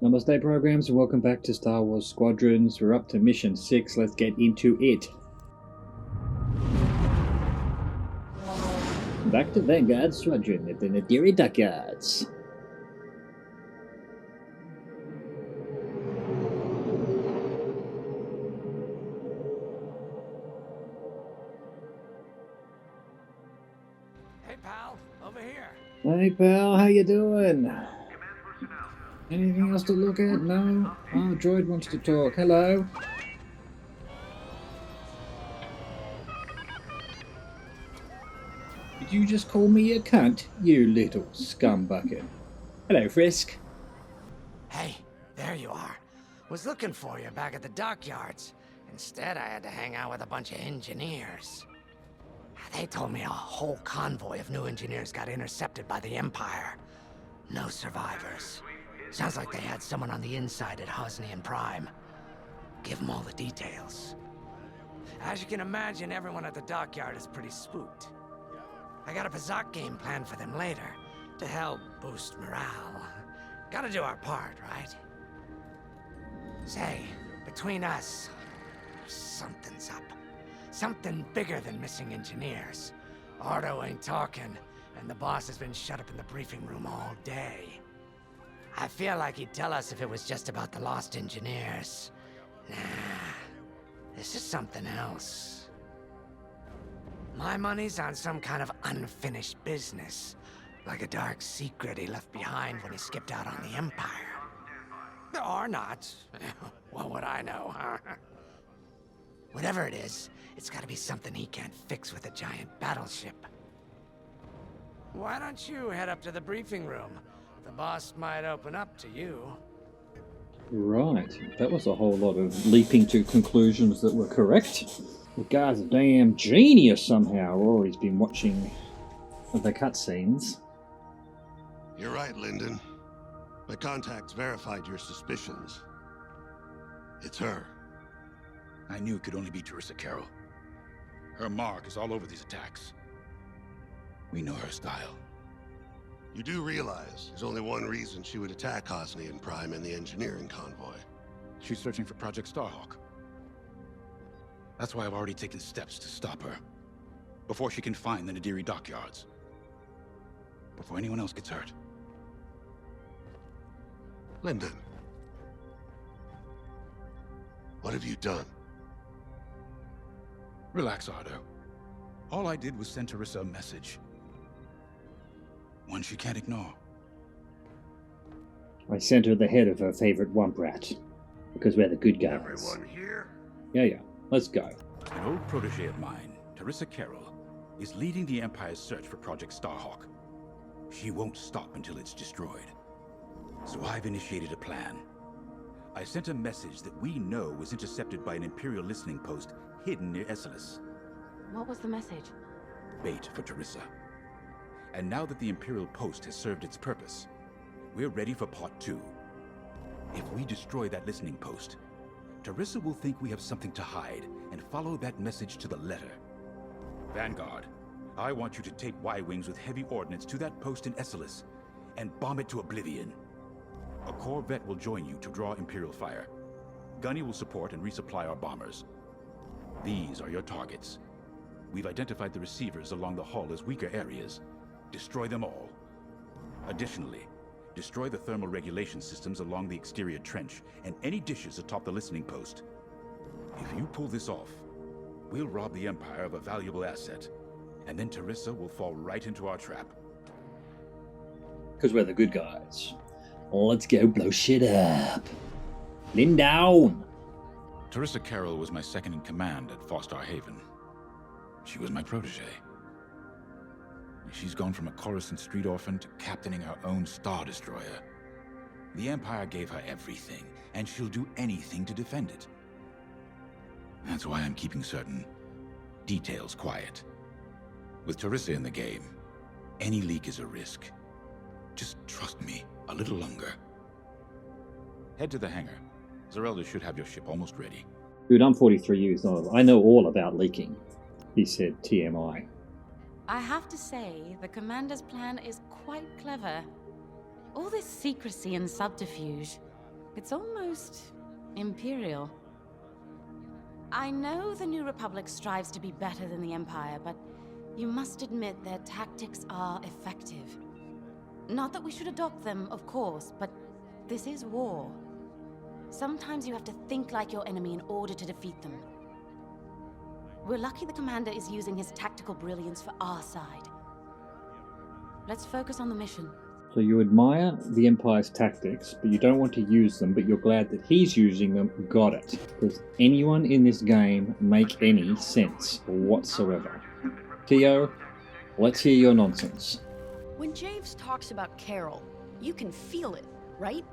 Namaste programs and welcome back to Star Wars Squadrons. We're up to Mission 6. Let's get into it. Back to Vanguard Squadron at the Nadiri Dockyards. Hey pal, over here. Hey pal, how you doing? Anything else to look at? No? Oh, Droid wants to talk. Hello? Did you just call me a cunt, you little scumbucket? Hello, Frisk. Hey, there you are. Was looking for you back at the dockyards. Instead, I had to hang out with a bunch of engineers. They told me a whole convoy of new engineers got intercepted by the Empire. No survivors. Sounds like they had someone on the inside at Hosnian Prime. Give them all the details. As you can imagine, everyone at the dockyard is pretty spooked. I got a Pazak game planned for them later, to help boost morale. Gotta do our part, right? Say, between us, something's up. Something bigger than missing engineers. Ardo ain't talking, and the boss has been shut up in the briefing room all day. I feel like he'd tell us if it was just about the lost engineers. Nah, this is something else. My money's on some kind of unfinished business. Like a dark secret he left behind when he skipped out on the Empire. Or not. What would I know, huh? Whatever it is, it's gotta be something he can't fix with a giant battleship. Why don't you head up to the briefing room? The boss might open up to you. Right, that was a whole lot of leaping to conclusions that were correct. The guy's a damn genius somehow. Rory's been watching the cutscenes. You're right, Lyndon. My contacts verified your suspicions. It's her. I knew it could only be Teresa Carroll. Her mark is all over these attacks. We know her style. You do realize there's only one reason she would attack Hosnian Prime and the engineering convoy. She's searching for Project Starhawk. That's why I've already taken steps to stop her. Before she can find the Nadiri dockyards. Before anyone else gets hurt. Lyndon. What have you done? Relax, Ardo. All I did was send Teresa a message. One she can't ignore. I sent her the head of her favorite wump rat. Because we're the good guys. Everyone here? Yeah. Let's go. An old protege of mine, Teresa Carroll, is leading the Empire's search for Project Starhawk. She won't stop until it's destroyed. So I've initiated a plan. I sent a message that we know was intercepted by an Imperial listening post hidden near Esselis. What was the message? Bait for Teresa. And now that the Imperial post has served its purpose, we're ready for part 2. If we destroy that listening post, Teresa will think we have something to hide and follow that message to the letter. Vanguard, I want you to take Y-Wings with heavy ordnance to that post in Esselis and bomb it to oblivion. A corvette will join you to draw Imperial fire. Gunny will support and resupply our bombers. These are your targets. We've identified the receivers along the hull as weaker areas. Destroy them all. Additionally, destroy the thermal regulation systems along the exterior trench and any dishes atop the listening post. If you pull this off, we'll rob the Empire of a valuable asset, and then Teresa will fall right into our trap. Because we're the good guys. Let's go blow shit up. Lindown! Teresa Carroll was my second in command at Fostar Haven. She was my protege. She's gone from a Coruscant street orphan to captaining her own Star Destroyer. The Empire gave her everything, and she'll do anything to defend it. That's why I'm keeping certain details quiet. With Teresa in the game, any leak is a risk. Just trust me a little longer. Head to the hangar. Zerelda should have your ship almost ready. Dude, I'm 43 years old. I know all about leaking. He said TMI. I have to say, the commander's plan is quite clever. All this secrecy and subterfuge, It's almost imperial. I know the New Republic strives to be better than the Empire, but you must admit their tactics are effective. Not that we should adopt them, of course, but this is war. Sometimes you have to think like your enemy in order to defeat them. We're lucky the commander is using his tactical brilliance for our side. Let's focus on the mission. So you admire the Empire's tactics, but you don't want to use them, but you're glad that he's using them. Got it. Does anyone in this game make any sense whatsoever? Theo, let's hear your nonsense. When Javes talks about Carol, you can feel it, right?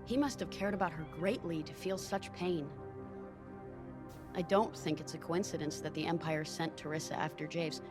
He must have cared about her greatly to feel such pain. I don't think it's a coincidence that the Empire sent Teresa after Javes.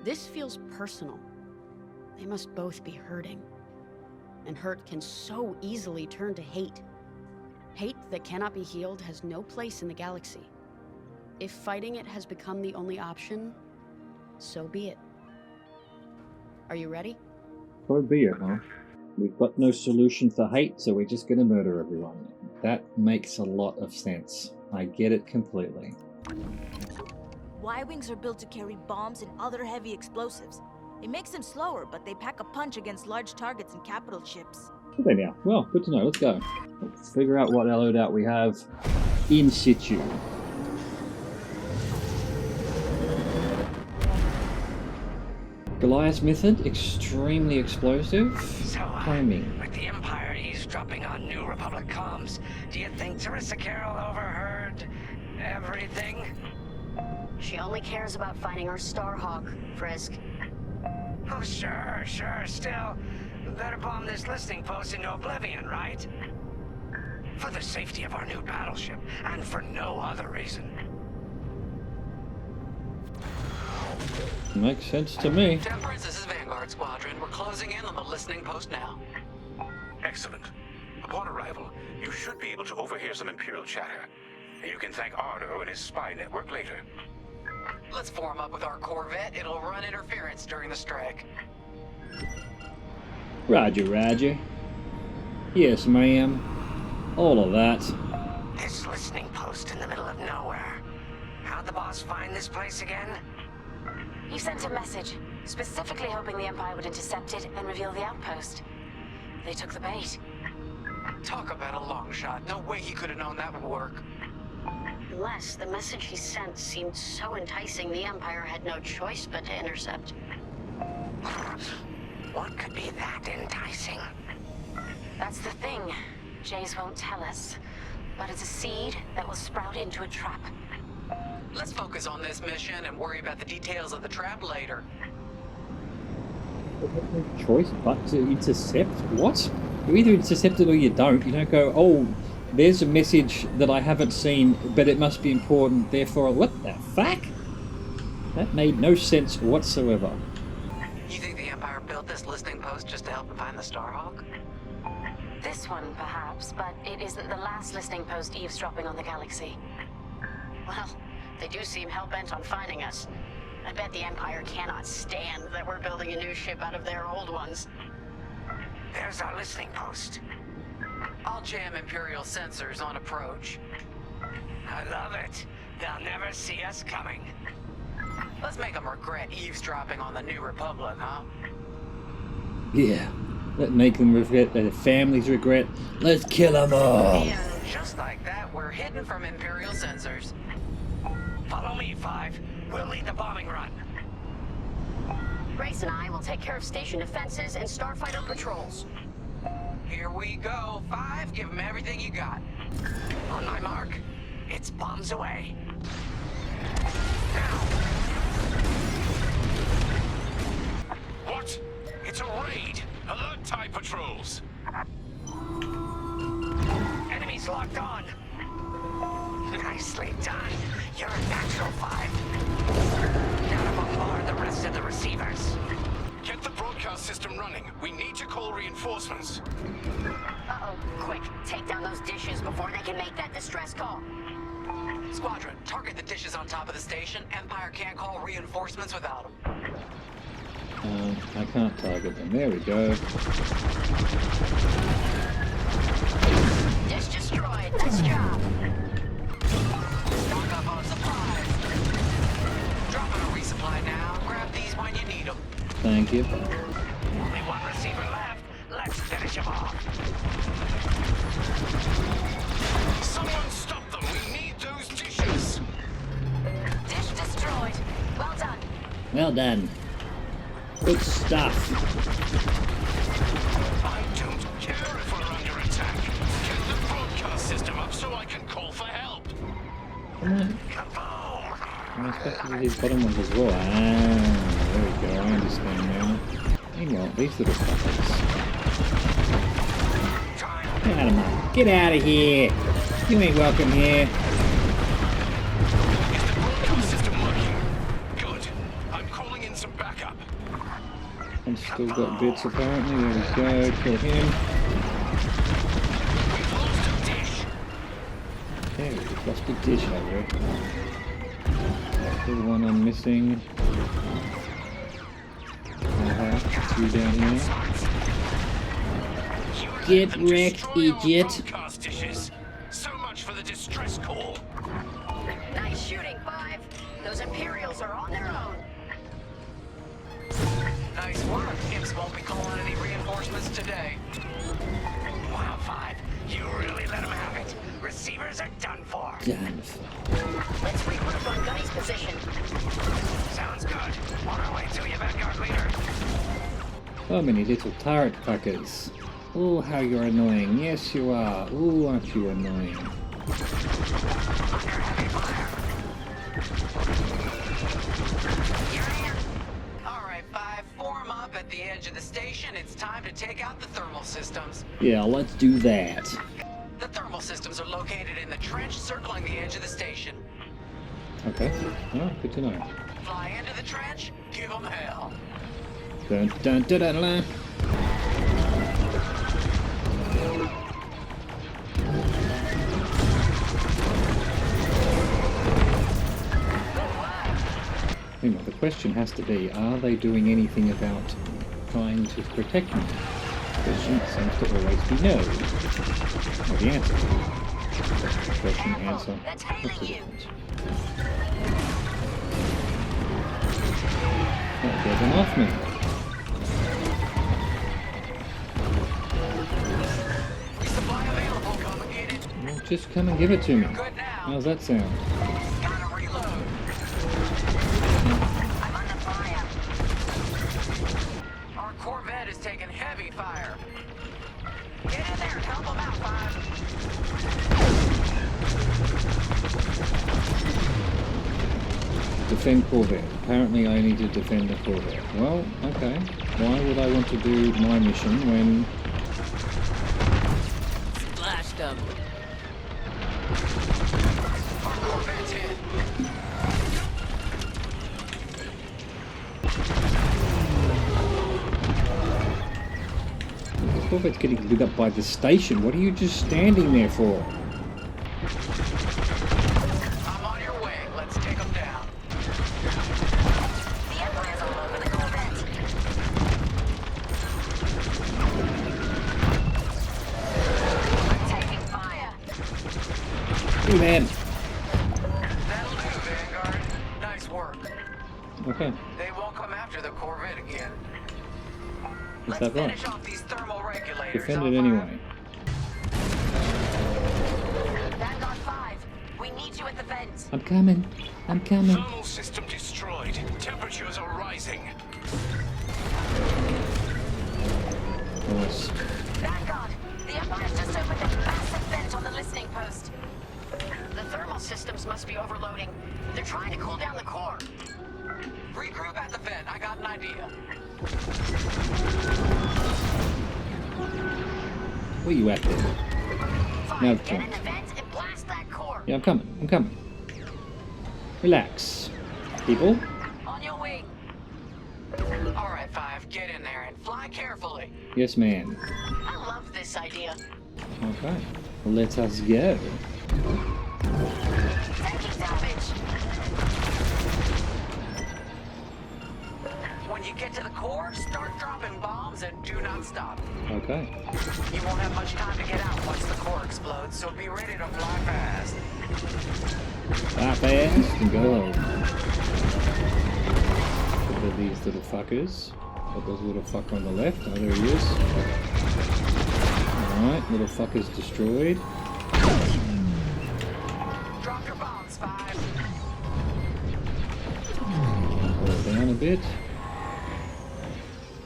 This feels personal. They must both be hurting. And hurt can so easily turn to hate. Hate that cannot be healed has no place in the galaxy. If fighting it has become the only option, so be it. Are you ready? So be it, huh? We've got no solution for hate, so we're just gonna murder everyone. That makes a lot of sense. I get it completely. Y-Wings are built to carry bombs and other heavy explosives. It makes them slower, but they pack a punch against large targets and capital ships. Okay now. Well, good to know. Let's go. Let's figure out what loadout we have in situ. Goliath's method, extremely explosive. So, Timing. with the Empire eavesdropping on New Republic comms, do you think Teresa Carroll overheard everything? She only cares about finding our Starhawk, Frisk. Oh, sure, still. Better bomb this listening post into oblivion, right? For the safety of our new battleship, and for no other reason. Makes sense to me. Temperance, this is Vanguard Squadron. We're closing in on the listening post now. Excellent. Upon arrival, you should be able to overhear some Imperial chatter. You can thank Ardo and his spy network later. Let's form up with our Corvette. It'll run interference during the strike. Roger, Roger. Yes, ma'am. All of that. This listening post in the middle of nowhere. How'd the boss find this place again? He sent a message, specifically hoping the Empire would intercept it and reveal the outpost. They took the bait. Talk about a long shot. No way he could have known that would work. Unless the message he sent seemed so enticing the Empire had no choice but to intercept. What could be that enticing? That's the thing. Jays won't tell us. But it's a seed that will sprout into a trap. Let's focus on this mission and worry about the details of the trap later. No choice but to intercept? What? You either intercept it or you don't. You don't go, oh, there's a message that I haven't seen, but it must be important, therefore... What the fuck? That made no sense whatsoever. You think the Empire built this listening post just to help them find the Starhawk? This one, perhaps, but it isn't the last listening post eavesdropping on the galaxy. Well, they do seem hell-bent on finding us. I bet the Empire cannot stand that we're building a new ship out of their old ones. There's our listening post. I'll jam Imperial sensors on approach. I love it. They'll never see us coming. Let's make them regret eavesdropping on the New Republic, huh? Yeah. Let's make them regret, their families regret. Let's kill them all. And just like that, we're hidden from Imperial sensors. Follow me, Five. We'll lead the bombing run. Grace and I will take care of station defenses and starfighter patrols. Here we go. 5, give them everything you got. On my mark. It's bombs away. Now. What? It's a raid! Alert TIE patrols! Enemies locked on. Nicely done. You're a natural, Five. Now to bombard the rest of the receivers. Get the broadcast system running. We need to call reinforcements. Uh-oh, quick, take down those dishes before they can make that distress call. Squadron, target the dishes on top of the station. Empire can't call reinforcements without them. I can't target them. There we go. Dish thank you. Only one receiver left. Let's finish him off. Someone stop them. We need those dishes. Dish destroyed. Well done. Well done. Good stuff. I don't care if we're under attack. Get the broadcast system up so I can call for help. Come on. I'm expecting these bottom ones as well. Ah, there we go. I understand now. Meanwhile, these little fuckers. Get out of my. Get out of here! You ain't welcome here. Is the broadcast system working? Good. I'm calling in some backup. And still got bits apparently. There we go. Kill him. We've lost a dish. Okay, we've lost a dish over. The one I'm missing. Two down here. Get wrecked, idiot! Broadcast dishes. So much for the distress call. Nice shooting, 5. Those Imperials are on their own. Nice work. Imps won't be calling any reinforcements today. Wow, 5. You really let them have it. Receivers are done for. Done. Let's regroup on Gunny's position. Sounds good. On our way to you, Vanguard leader. So many little turret fuckers. Oh, how you're annoying. Yes, you are. Oh, aren't you annoying? Alright, 5, form up at the edge of the station. It's time to take out the thermal systems. Yeah, let's do that. The thermal systems are located in the trench circling the edge of the station. Okay. Oh, good to know. Fly into the trench, give them hell. Dun dun dun dun dun. Anyway, the question has to be, are they doing anything about trying to protect me? The question seems to always be no. Or the answer. Question, answer. What's the difference? Oh, there's an off me. Supply available, come and get it. Well, just come and give it to me. Good now. How's that sound? Gotta reload. I'm under fire. Our Corvette is taking heavy fire. Get in there and help them out, 5. Defend Corvette. Apparently I need to defend the Corvette. Well, okay. Why would I want to do my mission when... Blast them. Our Corvette's hit. The Corvette's getting lit up by the station. What are you just standing there for? I'm on your way. Let's take them down. The Empire's all over the Corvette. I'm taking fire. Hey man. That'll do, Vanguard. Nice work. Okay. They won't come after the Corvette again. Is Let's that right? finish off these thermal regulators. Defend huh, it 5? anyway. Vanguard 5. We need you at the vents. I'm coming. I'm coming. Thermal system destroyed. Temperatures are rising. Nice. Vanguard, the Empire's just opened a massive vent on the listening post. The thermal systems must be overloading. They're trying to cool down the core. Regroup at the vent. I got an idea. Where you at there? Now Get in the vent and blast that core. Yeah, I'm coming. I'm coming. Relax, people. On your way. All right, 5. Get in there and fly carefully. Yes, ma'am. I love this idea. Okay. Let us go. Taking damage. When you get to the core, start dropping bombs and do not stop. Okay. You won't have much time to get out once the core explodes, so be ready to fly fast. Fly fast and go. Look at these little fuckers. But there's a little fucker on the left. Oh, there he is. Alright, little fucker's destroyed. Drop your bombs, 5. Pull it down a bit.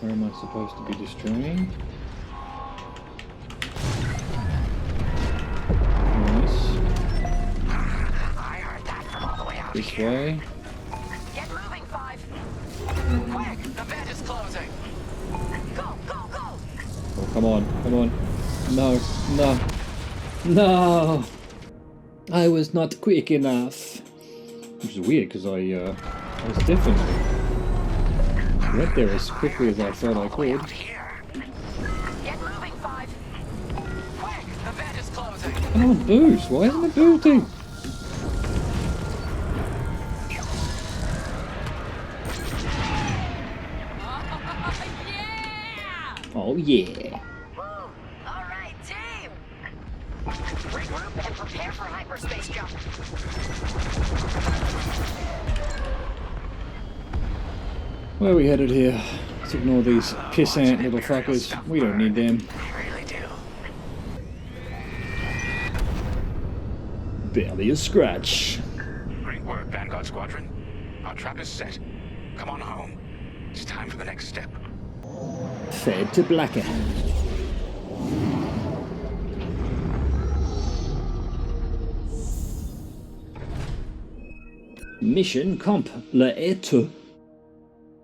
Where am I supposed to be destroying? Nice. I heard that from all the way out This here. way. Get moving, 5. Quick, the vent is closing. Go, go, go! Oh, come on, come on. No, no, no! I was not quick enough. Which is weird, because I was definitely went there as quickly as I thought I could. Out here. Get moving, 5. Quick, the vent is closing. Come on, boost! Why isn't it boosting? Oh yeah! Woo! All right, team. Regroup and prepare for hyperspace jump. Where are we headed here? Let's ignore these pissant little fuckers. We don't need them. I really do. Barely a scratch. Great work, Vanguard Squadron. Our trap is set. Come on home. It's time for the next step. Fed to blackout. Mission complete.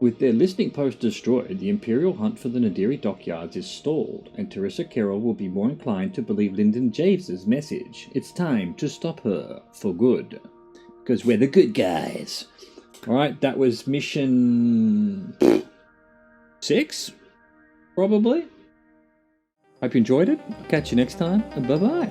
With their listening post destroyed, the Imperial hunt for the Nadiri dockyards is stalled, and Teresa Carroll will be more inclined to believe Lyndon Javes's message. It's time to stop her for good. Because we're the good guys. Alright, that was mission 6? Probably. Hope you enjoyed it. I'll catch you next time. Bye bye.